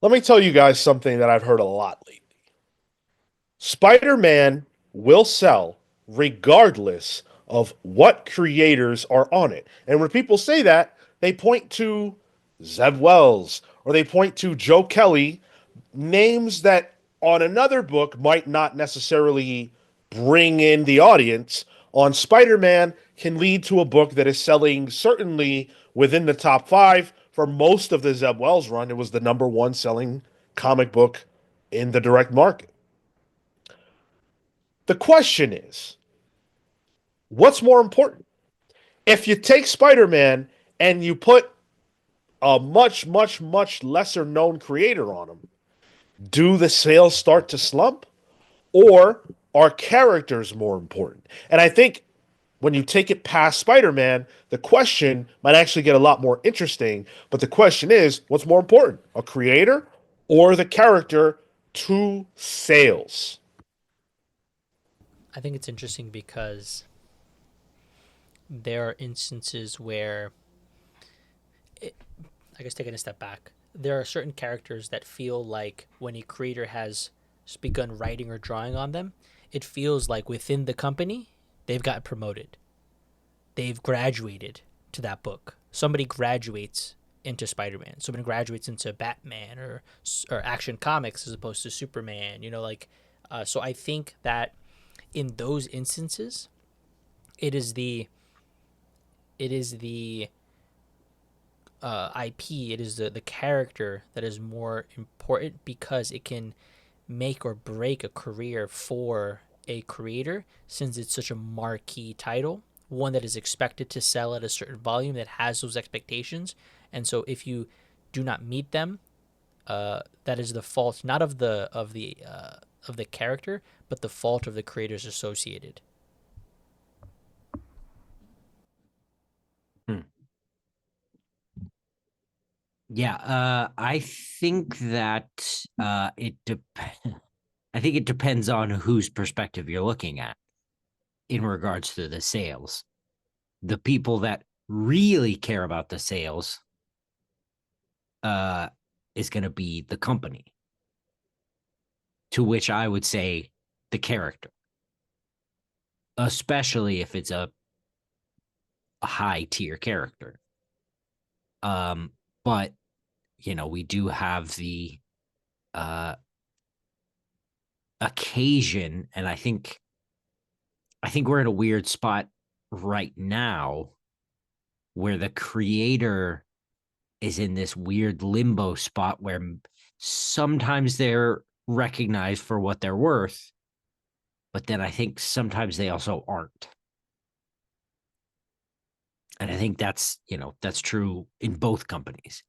Let me tell you guys something that I've heard a lot lately. Spider-Man will sell regardless of what creators are on it. And when people say that, they point to Zeb Wells or they point to Joe Kelly, names that on another book might not necessarily bring in the audience. On Spider-Man can lead to a book that is selling certainly within the top five. For most of the Zeb Wells run, it was the number one selling comic book in the direct market. The question is, what's more important? If you take Spider-Man and you put a much, much, much lesser known creator on him, do the sales start to slump? Or are characters more important? And I think when you take it past Spider-Man, the question might actually get a lot more interesting. But the question is, what's more important, a creator or the character to sales? I think it's interesting because there are instances where, it, I guess taking a step back, there are certain characters that feel like when a creator has begun writing or drawing on them, it feels like within the company, they've gotten promoted. They've graduated to that book. Somebody graduates into Spider-Man. Somebody graduates into Batman or Action Comics as opposed to Superman. So I think that in those instances, it is the IP, it is the character that is more important because it can make or break a career for a creator since it's such a marquee title, one that is expected to sell at a certain volume that has those expectations. And so if you do not meet them, that is the fault not of the character, but the fault of the creators associated. Hmm. Yeah, I think that I think it depends on whose perspective you're looking at in regards to the sales. The people that really care about the sales uh is going to be the company, to which I would say the character, especially if it's a high tier character. Um, but we do have the uh occasion, and I think we're in a weird spot right now where the creator is in this weird limbo spot where sometimes they're recognized for what they're worth, but then I think sometimes they also aren't. And I think that's true in both companies.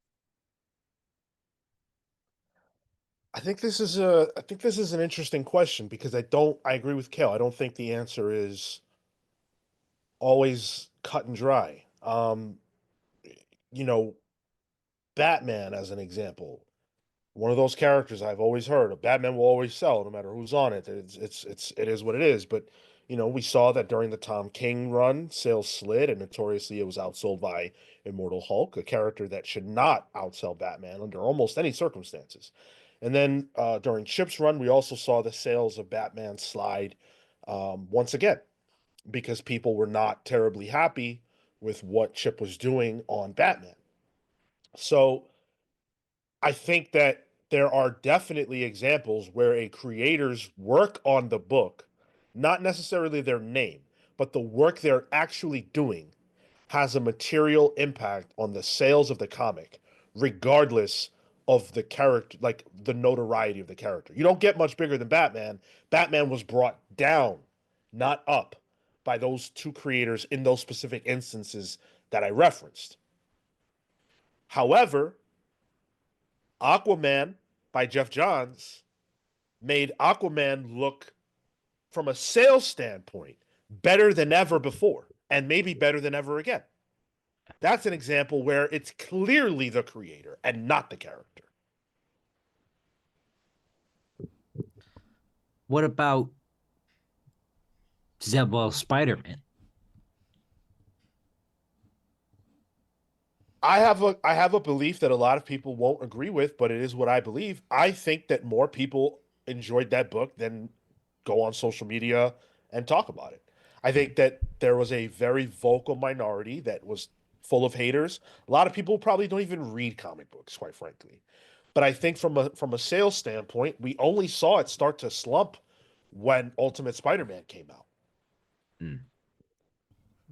I think this is an interesting question because I agree with Kale. I don't think the answer is always cut and dry. You know, Batman as an example. One of those characters I've always heard. A Batman will always sell no matter who's on it. It is what it is. But we saw that during the Tom King run, sales slid, and notoriously it was outsold by Immortal Hulk, a character that should not outsell Batman under almost any circumstances. And then during Chip's run, we also saw the sales of Batman slide once again because people were not terribly happy with what Chip was doing on Batman. So I think that there are definitely examples where a creator's work on the book, not necessarily their name, but the work they're actually doing, has a material impact on the sales of the comic, regardless of the character, like the notoriety of the character. You don't get much bigger than Batman. Batman was brought down, not up, by those two creators in those specific instances that I referenced. However, Aquaman by Jeff Johns made Aquaman look, from a sales standpoint, better than ever before, and maybe better than ever again. That's an example where it's clearly the creator and not the character. What about Zebwell Spider-Man? I have a belief that a lot of people won't agree with, but it is what I believe. I think that more people enjoyed that book than go on social media and talk about it. I think that there was a very vocal minority that was full of haters. A lot of people probably don't even read comic books, quite frankly. But I think from a sales standpoint, we only saw it start to slump when Ultimate Spider-Man came out. Mm.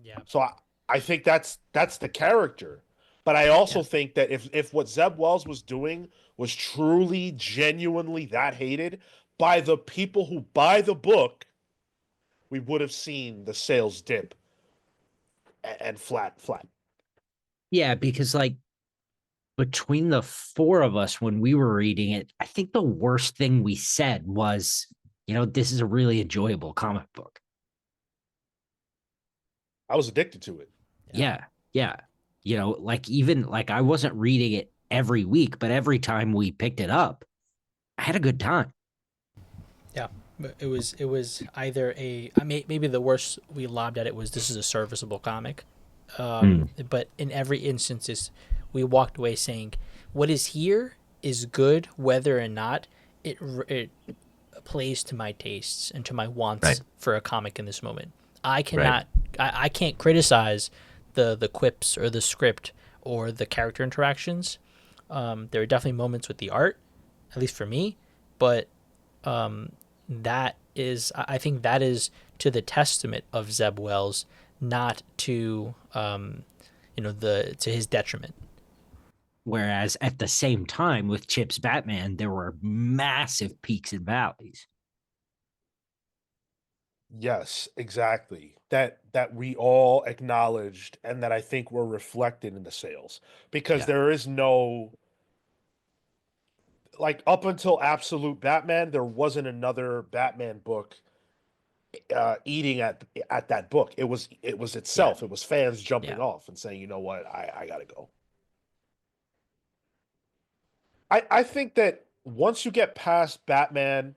Yeah. So I think that's the character. But I Yeah. also think that if what Zeb Wells was doing was truly, genuinely that hated by the people who buy the book, we would have seen the sales dip and flat. Yeah, because like between the four of us when we were reading it, I think the worst thing we said was, this is a really enjoyable comic book. I was addicted to it. Yeah. Yeah. Yeah. Like even like I wasn't reading it every week, but every time we picked it up, I had a good time. Yeah. But it was either I mean, maybe the worst we lobbed at it was this is a serviceable comic. Mm. But in every instance, we walked away saying what is here is good, whether or not it plays to my tastes and to my Right. wants for a comic in this moment. I Right. cannot, I can't criticize the quips or the script or the character interactions. There are definitely moments with the art, at least for me, but that is, I think that is to the testament of Zeb Wells, not to the to his detriment. Whereas at the same time with Chip's Batman, there were massive peaks and valleys. Yes, exactly. That we all acknowledged and that I think were reflected in the sales because Yeah. there is no like up until Absolute Batman, there wasn't another Batman book eating at that book. It was Yeah. itself. It was fans jumping Yeah. off and saying, you know what, I gotta go. I think that once you get past Batman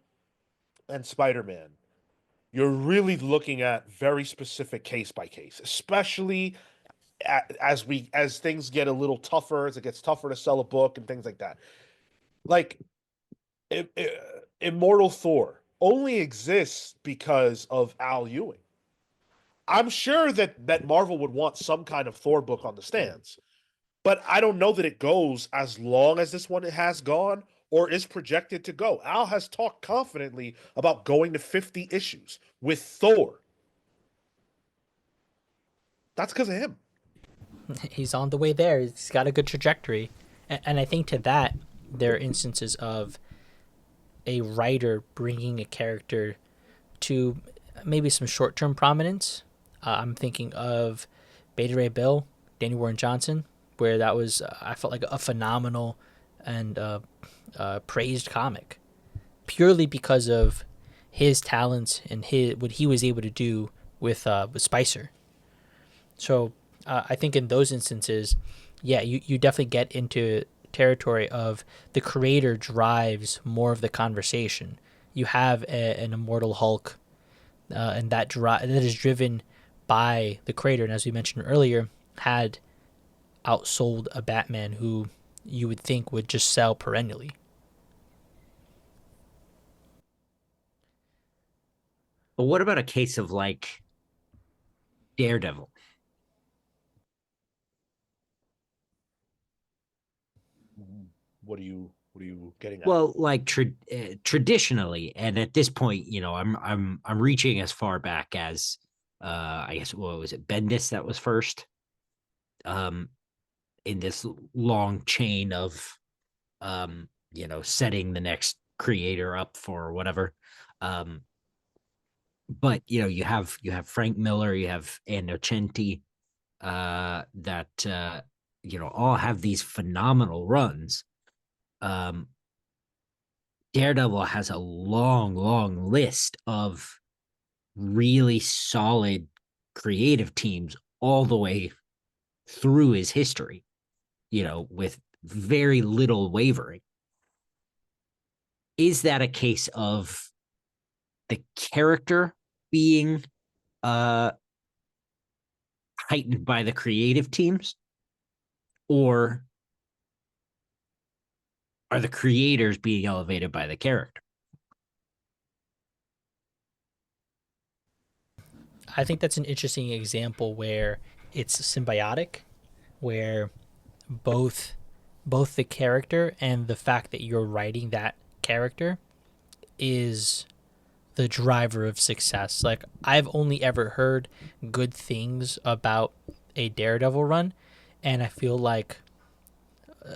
and Spider-Man, you're really looking at very specific case by case, especially as things get a little tougher, as it gets tougher to sell a book and things like that. Like I- I- Immortal Thor only exists because of Al Ewing. I'm sure that Marvel would want some kind of Thor book on the stands, but I don't know that it goes as long as this one has gone or is projected to go. Al has talked confidently about going to 50 issues with Thor. That's because of him. He's on the way there. He's got a good trajectory, and I think to that there are instances of a writer bringing a character to maybe some short-term prominence. I'm thinking of Beta Ray Bill, Danny Warren Johnson, where that was I felt like a phenomenal and praised comic purely because of his talents and his what he was able to do with Spicer. So I think in those instances, yeah, you definitely get into territory of the creator drives more of the conversation. You have an immortal Hulk, and that is driven by the creator, and as we mentioned earlier, had outsold a Batman who you would think would just sell perennially. But what about a case of like Daredevil? What are you getting at? Well, like traditionally, and at this point, I'm reaching as far back as I guess what was it, Bendis that was first um in this long chain of setting the next creator up for whatever. Um, but you have Frank Miller, you have Annocenti, that all have these phenomenal runs. Um, Daredevil has a long, long list of really solid creative teams all the way through his history, with very little wavering. Is that a case of the character being uh heightened by the creative teams, Or are the creators being elevated by the character? I think that's an interesting example where it's symbiotic, where both both the character and the fact that you're writing that character is the driver of success. Like, I've only ever heard good things about a Daredevil run, and I feel like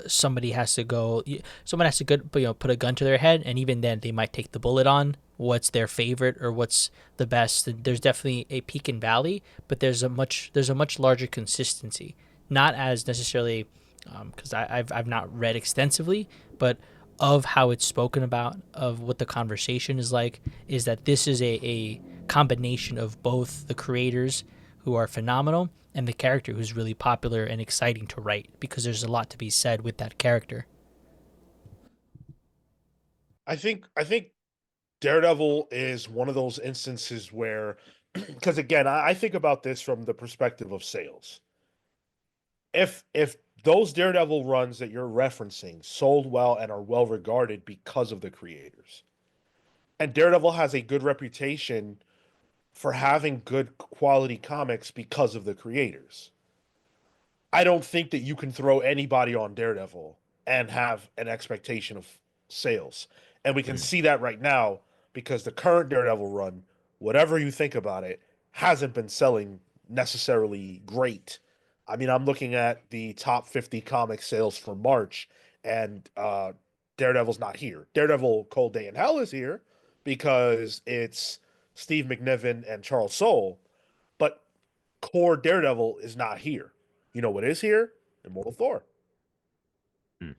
somebody has to go someone has to put a gun to their head, and even then they might take the bullet on what's their favorite or what's the best. There's definitely a peak and valley, but there's a much larger consistency, not as necessarily because I've not read extensively, but of how it's spoken about, of what the conversation is like, is that this is a combination of both the creators, who are phenomenal, and the character, who's really popular and exciting to write, because there's a lot to be said with that character. I think Daredevil is one of those instances where, because again, I think about this from the perspective of sales. If those Daredevil runs that you're referencing sold well and are well regarded because of the creators, and Daredevil has a good reputation for having good quality comics because of the creators, I don't think that you can throw anybody on Daredevil and have an expectation of sales. And we can Mm. see that right now because the current Daredevil run, whatever you think about it, hasn't been selling necessarily great. I mean, I'm looking at the top 50 comic sales for March, and Daredevil's not here. Daredevil Cold Day in Hell is here because it's Steve McNiven and Charles Soule, but core Daredevil is not here. You know what is here? Immortal Thor. Mm.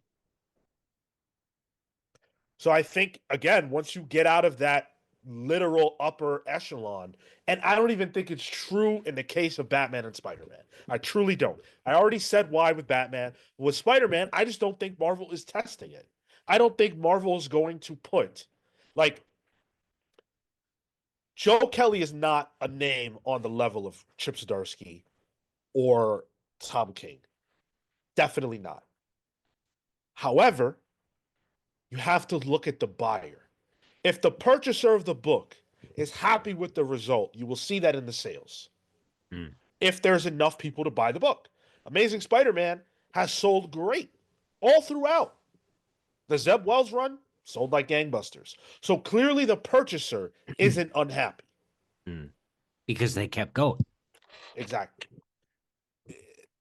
So I think again, once you get out of that literal upper echelon, and I don't even think it's true in the case of Batman and Spider-Man. I truly don't. I already said why with Batman. With Spider-Man, I just don't think Marvel is testing it. I don't think Marvel is going to put like Joe Kelly is not a name on the level of Chip Zdarsky or Tom King. Definitely not. However, you have to look at the buyer. If the purchaser of the book is happy with the result, you will see that in the sales. Mm. If there's enough people to buy the book, Amazing Spider-Man has sold great all throughout. The Zeb Wells run sold like gangbusters. So clearly the purchaser isn't unhappy. Mm. Because they kept going. Exactly.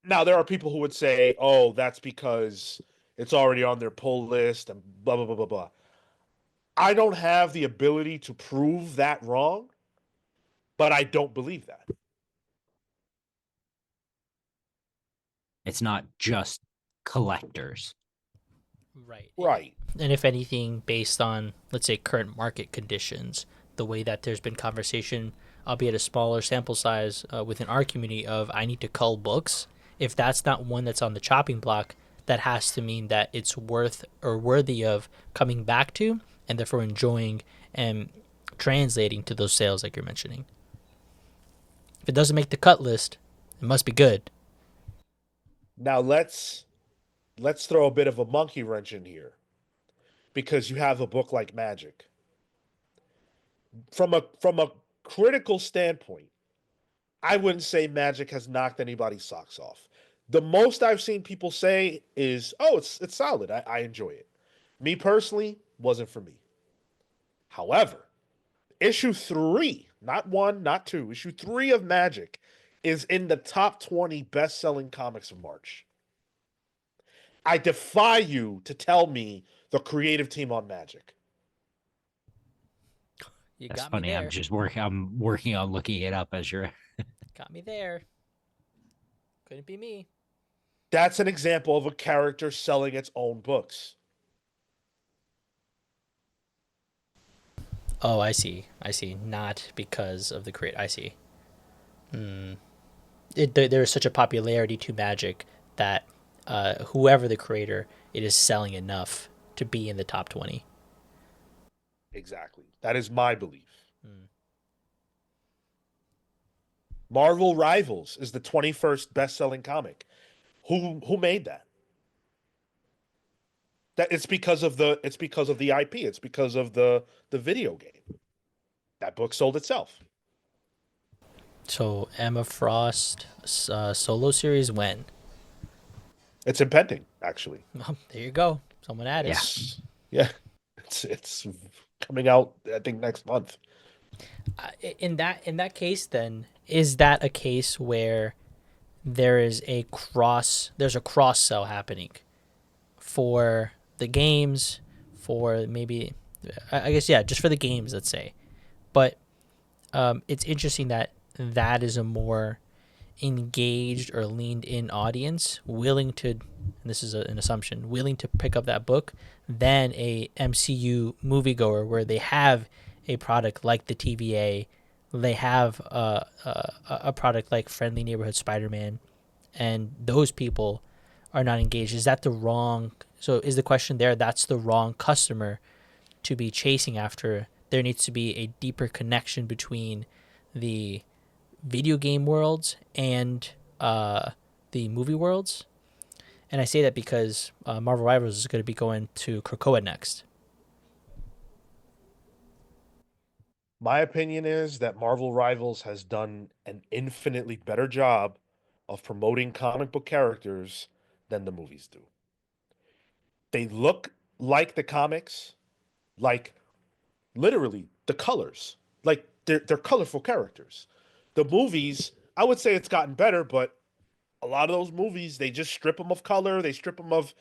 Now there are people who would say, "Oh, that's because it's already on their pull list and blah blah blah blah blah." I don't have the ability to prove that wrong, but I don't believe that. It's not just collectors. Right. Right. And if anything, based on, let's say, current market conditions, the way that there's been conversation, albeit a smaller sample size, within our community, of I need to cull books, if that's not one that's on the chopping block, that has to mean that it's worth or worthy of coming back to, and therefore enjoying and translating to those sales like you're mentioning. If it doesn't make the cut list, it must be good. Now let's throw a bit of a monkey wrench in here because you have a book like Magic. From a critical standpoint, I wouldn't say Magic has knocked anybody's socks off. The most I've seen people say is, "Oh, it's solid. I enjoy it." Me personally, wasn't for me. However, issue 3, not 1, not 2, issue 3 of Magic is in the top 20 best-selling comics of March. I defy you to tell me the creative team on Magic. You That's got me funny. there. I'm working on looking it up as you're. Got me there. Couldn't be me. That's an example of a character selling its own books. Oh, I see. I see. Not because of the create. I see. Hmm. There is such a popularity to Magic that whoever the creator, it is selling enough to be in the top 20. Exactly. That is my belief. Hmm. Marvel Rivals is the 21st best-selling comic. Who made that? That it's because of the IP. It's because of the video game. That book sold itself. So Emma Frost solo series when? It's impending, actually. Well, there you go. Someone at it. Yeah. It's yeah. It's coming out, I think, next month. In that case, then is that a case where there's a cross sell happening for the games, for maybe, I guess, yeah, just for the games, let's say. But it's interesting that that is a more engaged or leaned in audience willing to, and this is an assumption, willing to pick up that book than a MCU moviegoer where they have a product like the TVA, they have a product like Friendly Neighborhood Spider-Man, and those people are not engaged. Is that the wrong? So is the question there? That's the wrong customer to be chasing after. There needs to be a deeper connection between the video game worlds and the movie worlds. And I say that because Marvel Rivals is going to be going to Krakoa next. My opinion is that Marvel Rivals has done an infinitely better job of promoting comic book characters than the movies do. They look like the comics, like literally the colors. Like they're colorful characters. The movies, I would say it's gotten better, but a lot of those movies, they just strip them of color, they strip them of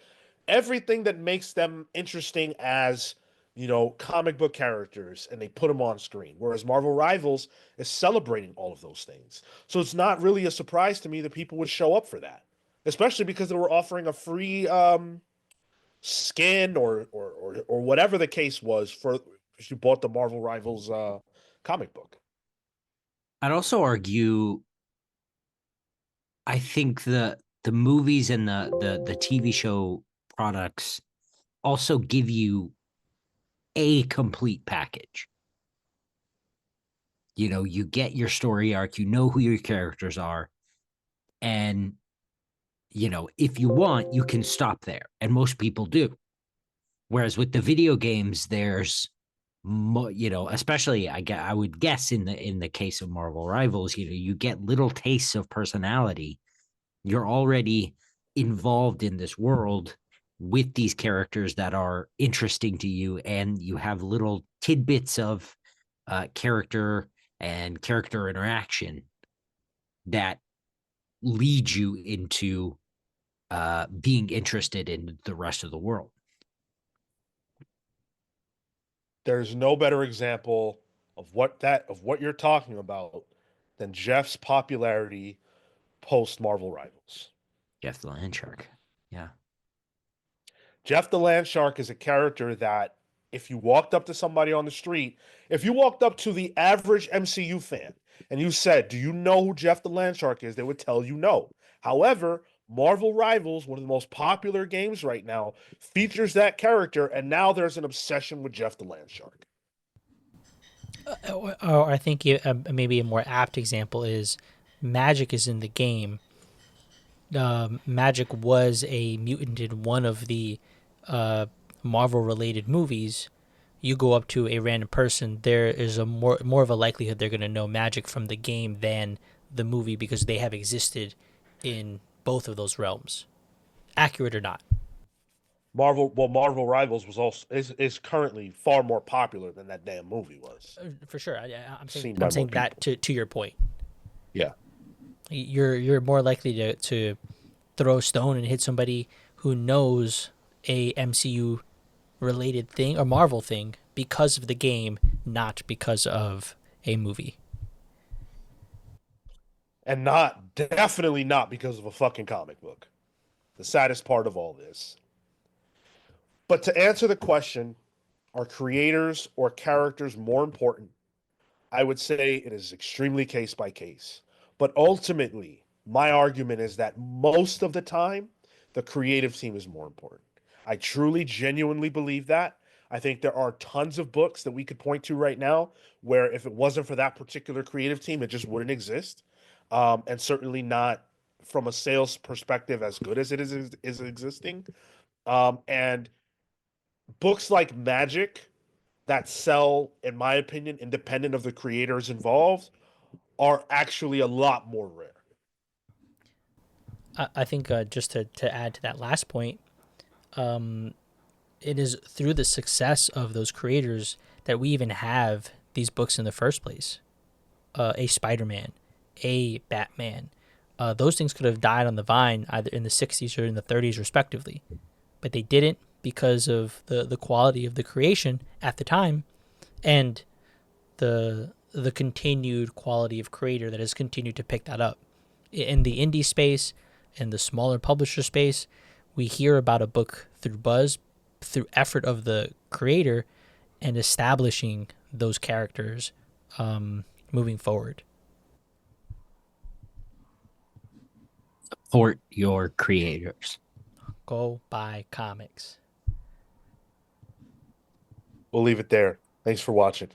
everything that makes them interesting as, comic book characters, and they put them on screen. Whereas Marvel Rivals is celebrating all of those things. So it's not really a surprise to me that people would show up for that, especially because they were offering a free skin or whatever the case was for if you bought the Marvel Rivals comic book. I'd also argue I think the movies and the TV show products also give you a complete package. You get your story arc, you know who your characters are, and if you want, you can stop there, and most people do. Whereas with the video games, there's especially I would guess in the case of Marvel Rivals, you get little tastes of personality. You're already involved in this world with these characters that are interesting to you, and you have little tidbits of character and character interaction that lead you into being interested in the rest of the world. There's no better example of what you're talking about than Jeff's popularity post Marvel Rivals. Jeff the Land Shark. Yeah. Jeff the Land Shark is a character that if you walked up to somebody on the street, if you walked up to the average MCU fan and you said, "Do you know who Jeff the Land Shark is?" they would tell you no. However, Marvel Rivals, one of the most popular games right now, features that character, and now there's an obsession with Jeff the Land Shark. Or I think maybe a more apt example is Magic is in the game. Magic was a mutant in one of the Marvel-related movies. You go up to a random person, there is a more of a likelihood they're going to know Magic from the game than the movie because they have existed in both of those realms, accurate or not. Marvel Rivals is currently far more popular than that damn movie was. For sure, I'm saying Seen by more that people. to your point. Yeah. You're more likely to throw a stone and hit somebody who knows a MCU related thing or Marvel thing because of the game, not because of a movie. And definitely not because of a fucking comic book. The saddest part of all this. But to answer the question, are creators or characters more important? I would say it is extremely case by case. But ultimately, my argument is that most of the time, the creative team is more important. I truly, genuinely believe that. I think there are tons of books that we could point to right now where if it wasn't for that particular creative team, it just wouldn't exist. And certainly not from a sales perspective as good as it is existing. And books like Magic that sell, in my opinion, independent of the creators involved, are actually a lot more rare. I think just to add to that last point, it is through the success of those creators that we even have these books in the first place. A Spider-Man, a Batman. Those things could have died on the vine either in the 60s or in the 30s, respectively. But they didn't because of the quality of the creation at the time and the continued quality of creator that has continued to pick that up. In the indie space, in the smaller publisher space, we hear about a book through buzz, through effort of the creator, and establishing those characters moving forward. Support your creators. Go buy comics. We'll leave it there. Thanks for watching.